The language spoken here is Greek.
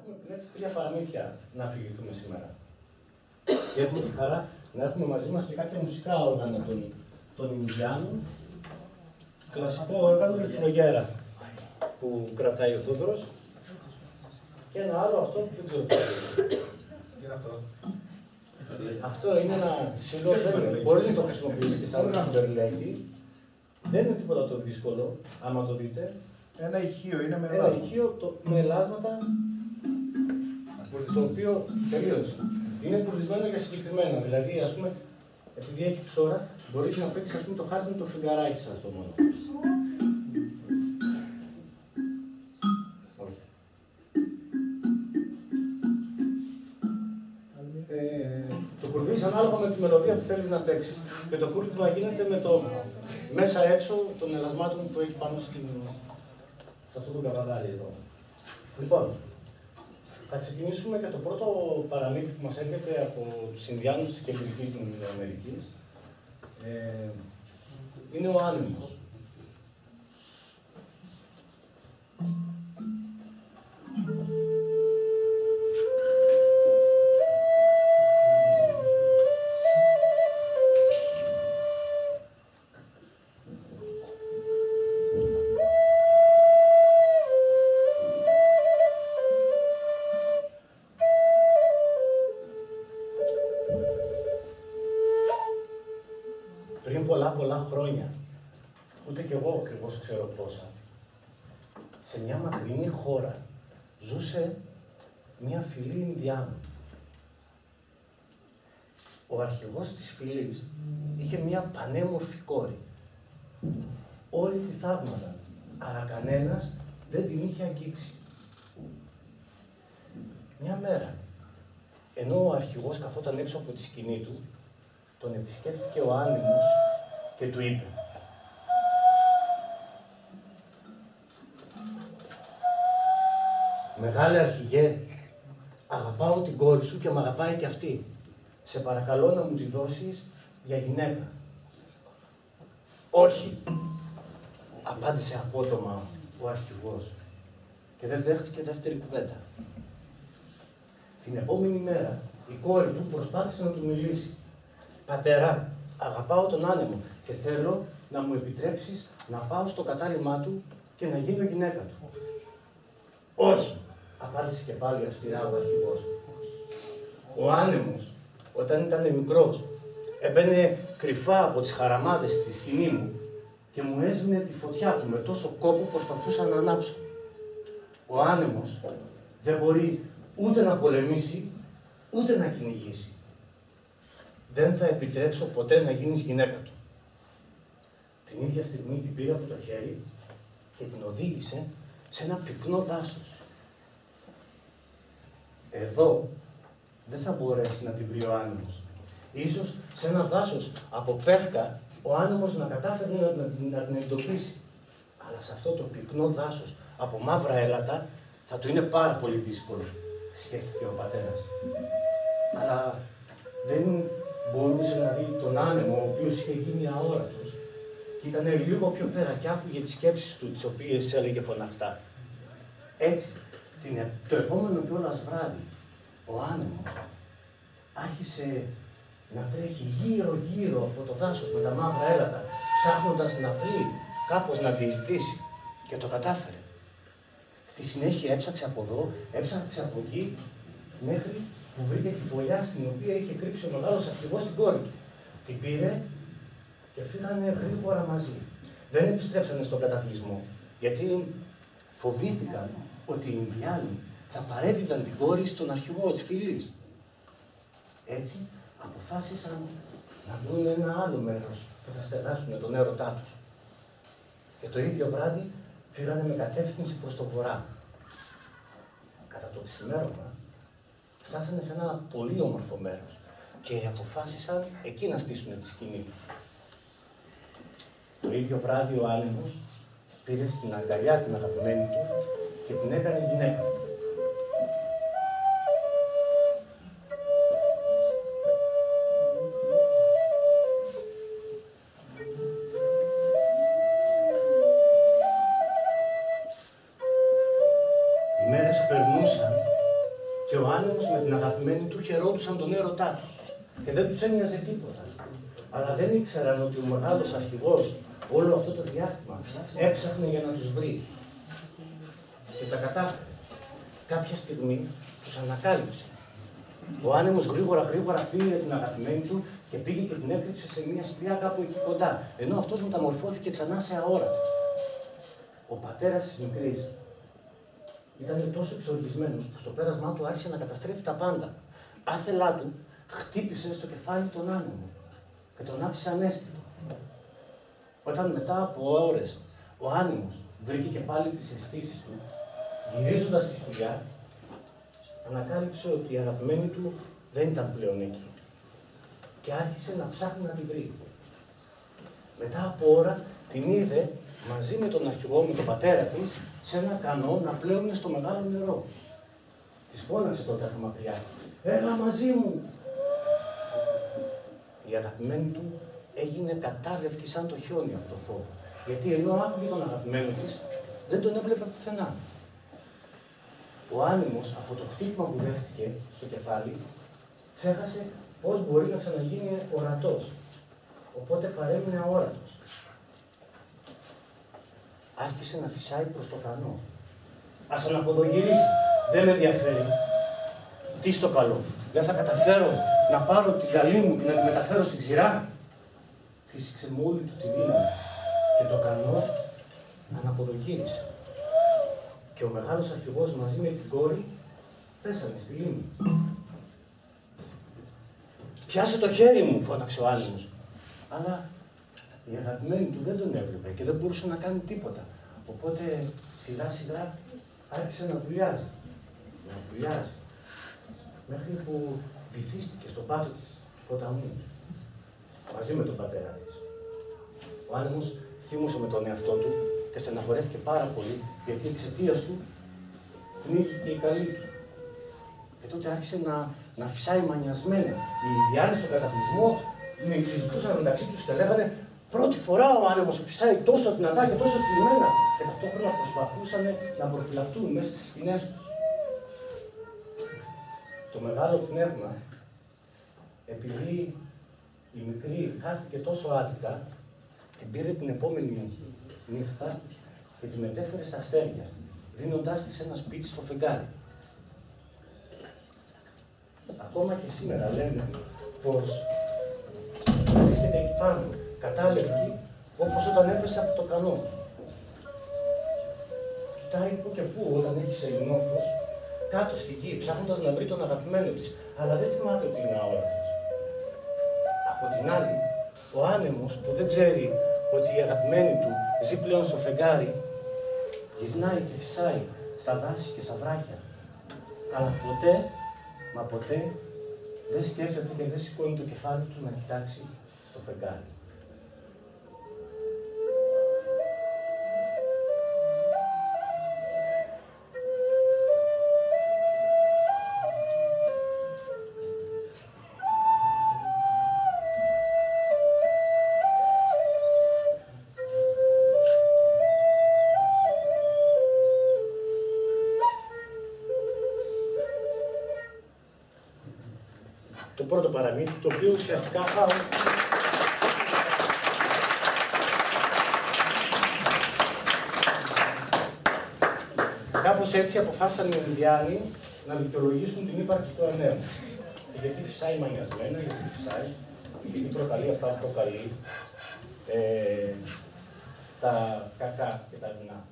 έχουμε επιλέξει 3 παραμύθια να αφηγηθούμε σήμερα. Και έχουμε τη χαρά να έχουμε μαζί μας και κάποια μουσικά όργανα των Ινδιάνων. Κλασικό όργανο με φλογέρα που κρατάει ο Θόδωρος. Και ένα άλλο αυτό που δεν ξέρω τι είναι αυτό. Αυτό είναι ένα ψηλό θέμα. Μπορείτε να το χρησιμοποιήσετε σαν ένα μπερλέκι. Δεν είναι τίποτα το δύσκολο, άμα το δείτε. Ένα ηχείο, είναι με ένα ηχείο με ελάσματα, το οποίο τελείως είναι κουρδισμένο για συγκεκριμένα. Δηλαδή, ας πούμε, επειδή έχει ψώρα, μπορείτε να παίξετε το χάρτη με το φιγγαράκι σας το μόνο. Όχι. Το κουρδίζεις ανάλογα με τη μελωδία που θέλεις να παίξεις. Και το κούρδισμα γίνεται με το μέσα έξω των ελασμάτων που έχει πάνω σε αυτό το καβαδάρι εδώ. Λοιπόν, θα ξεκινήσουμε και το πρώτο παραμύθι που μας έρχεται από τους Ινδιάνους της Κεντρικής Αμερικής. Είναι ο άνεμος. Πριν πολλά χρόνια, ούτε κι εγώ ακριβώς ξέρω πόσα, σε μια μακρινή χώρα ζούσε μια φυλή Ινδιάνων. Ο αρχηγός της φυλής είχε μια πανέμορφη κόρη. Όλοι τη θαύμαζαν, αλλά κανένας δεν την είχε αγγίξει. Μια μέρα, ενώ ο αρχηγός καθόταν έξω από τη σκηνή του, τον επισκέφτηκε ο άνεμος και του είπε: «Μεγάλε αρχηγέ, αγαπάω την κόρη σου και μ' αγαπάει και αυτή. Σε παρακαλώ να μου τη δώσεις για γυναίκα». «Όχι», απάντησε απότομα ο αρχηγός και δεν δέχτηκε δεύτερη κουβέντα. Την επόμενη μέρα η κόρη του προσπάθησε να του μιλήσει. «Πατέρα, αγαπάω τον άνεμο και θέλω να μου επιτρέψεις να πάω στο κατάλημά του και να γίνω γυναίκα του». «Όχι», απάντησε και πάλι αυστηρά ο αρχηγός. «Ο άνεμος, όταν ήταν μικρός, έμπαινε κρυφά από τις χαραμάδες στη σκηνή μου και μου έσβηνε τη φωτιά του με τόσο κόπο που προσπαθούσα να ανάψω. Ο άνεμος δεν μπορεί ούτε να πολεμήσει, ούτε να κυνηγήσει. Δεν θα επιτρέψω ποτέ να γίνεις γυναίκα του». Την ίδια στιγμή την πήρε από το χέρι και την οδήγησε σε ένα πυκνό δάσος. Εδώ δεν θα μπορέσει να την βρει ο άνεμος. Ίσως σε ένα δάσος από πεύκα ο άνεμος να κατάφερε να την εντοπίσει. Αλλά σε αυτό το πυκνό δάσος από μαύρα έλατα θα του είναι πάρα πολύ δύσκολο, σκέφτηκε ο πατέρας. Αλλά δεν μπορούσε να δει τον άνεμο, ο οποίος είχε γίνει αόρατος και ήταν λίγο πιο πέρα και άκουγε τις σκέψεις του, τις οποίες έλεγε φωναχτά. Έτσι, το επόμενο κιόλας βράδυ, ο άνεμος άρχισε να τρέχει γύρω-γύρω από το δάσος με τα μαύρα έλατα, ψάχνοντας να βρει κάπως να διεισδύσει, και το κατάφερε. Στη συνέχεια έψαξε από εδώ, έψαξε από εκεί, μέχρι που βρήκε τη φωλιά στην οποία είχε κρύψει ο μεγάλος αρχηγός την κόρη του. Την πήρε και φύγανε γρήγορα μαζί. Δεν επιστρέψανε στον καταβλισμό, γιατί φοβήθηκαν ότι οι Ινδιάνοι θα παρέδιδαν την κόρη στον αρχηγό της φυλής. Έτσι αποφάσισαν να βρουν ένα άλλο μέρος που θα στεγάσουν τον έρωτά τους. Και το ίδιο βράδυ φύγανε με κατεύθυνση προς το βορρά. Κατά το ξημέρωμα φτάσανε σε ένα πολύ όμορφο μέρος και αποφάσισαν εκεί να στήσουν τη σκηνή τους. Το ίδιο βράδυ ο άνεμος πήρε στην αγκαλιά την αγαπημένη του και την έκανε γυναίκα. Οι μέρες περνούσαν ακολούθησαν τον έρωτά τους και δεν τους έμοιαζε τίποτα. Αλλά δεν ήξεραν ότι ο μεγάλος αρχηγός όλο αυτό το διάστημα έψαχνε για να τους βρει. Και τα κατάφερε. Κάποια στιγμή τους ανακάλυψε. Ο άνεμος γρήγορα πήρε την αγαπημένη του και πήγε και την έκρυψε σε μια σπηλιά κάπου εκεί κοντά, ενώ αυτός μεταμορφώθηκε ξανά σε αόρατος. Ο πατέρας της μικρής ήταν τόσο εξοργισμένος που στο πέρασμά του άρχισε να καταστρέφει τα πάντα. Άθελά του χτύπησε στο κεφάλι τον άνεμο και τον άφησε ανέστητο. Όταν μετά από ώρες ο άνεμος βρήκε και πάλι τις αισθήσεις του, γυρίζοντας στη σπηλιά, ανακάλυψε ότι η αγαπημένη του δεν ήταν πλέον εκεί και άρχισε να ψάχνει να την βρει. Μετά από ώρα την είδε μαζί με τον αρχηγό, με τον πατέρα της, σε ένα κανό να πλέουν στο μεγάλο νερό. Της φώναξε τότε από μακριά, «Έλα μαζί μου!» Η αγαπημένη του έγινε κατάλευκη σαν το χιόνι από το φόβο, γιατί ενώ άκουγε τον αγαπημένο της, δεν τον έβλεπε πουθενά. Ο άνεμος από το χτύπημα που δέχτηκε στο κεφάλι, ξέχασε πώς μπορεί να ξαναγίνει ορατός, οπότε παρέμεινε αόρατος. Άρχισε να φυσάει προς το κανό. «Ας αναποδογυρίσει, δεν με ενδιαφέρει. Τι στο καλό, δεν θα καταφέρω να πάρω την καλή μου και να τη μεταφέρω στην ξηρά?» Φύσηξε με όλη του τη δύναμη και το κανό αναποδογύρισε. Και ο μεγάλος αρχηγός μαζί με την κόρη πέσανε στη λίμνη. «Πιάσε το χέρι μου», φώναξε ο άνεμος. Αλλά η αγαπημένη του δεν τον έβλεπε και δεν μπορούσε να κάνει τίποτα. Οπότε σιγά σιγά άρχισε να βουλιάζει. Μέχρι που βυθίστηκε στο πάτο της ποταμού, μαζί με τον πατέρα της. Ο άνεμος θύμωσε με τον εαυτό του και στεναχωρέθηκε πάρα πολύ, γιατί εξαιτίας του πνίγηκε η καλή του. Και τότε άρχισε να φυσάει μανιασμένα. Οι Ινδιάνοι στον κατακλυσμό συζητούσαν μεταξύ τους και λέγανε, «Πρώτη φορά ο άνεμος φυσάει τόσο δυνατά και τόσο θλιμμένα», και ταυτόχρονα προσπαθούσαν να προφυλακτούν μέσα στις σκηνές τους. Το μεγάλο πνεύμα, επειδή η μικρή χάθηκε τόσο άδικα, την πήρε την επόμενη νύχτα και τη μετέφερε στα αστέρια, δίνοντάς της ένα σπίτι στο φεγγάρι. Ακόμα και σήμερα λένε πως βρίσκεται εκεί πάνω, κατάλευκη, όπως όταν έπεσε από το κανό. Κοιτάει που και που όταν έχει σεληνόφος, κάτω στη γη, ψάχνοντας να βρει τον αγαπημένο της, αλλά δεν θυμάται ότι είναι αόρατος. Από την άλλη, ο άνεμος που δεν ξέρει ότι η αγαπημένη του ζει πλέον στο φεγγάρι, γυρνάει και φυσάει στα δάση και στα βράχια. Αλλά ποτέ δεν σκέφτεται και δεν σηκώνει το κεφάλι του να κοιτάξει στο φεγγάρι. Το πρώτο παραμύθι, το οποίο ουσιαστικά κάπως έτσι αποφάσισαν οι Ινδιάνοι να δικαιολογήσουν την ύπαρξη του ανέμου. Γιατί φυσάει μανιασμένα, γιατί προκαλεί αυτά που προκαλεί, τα κακά και τα δεινά.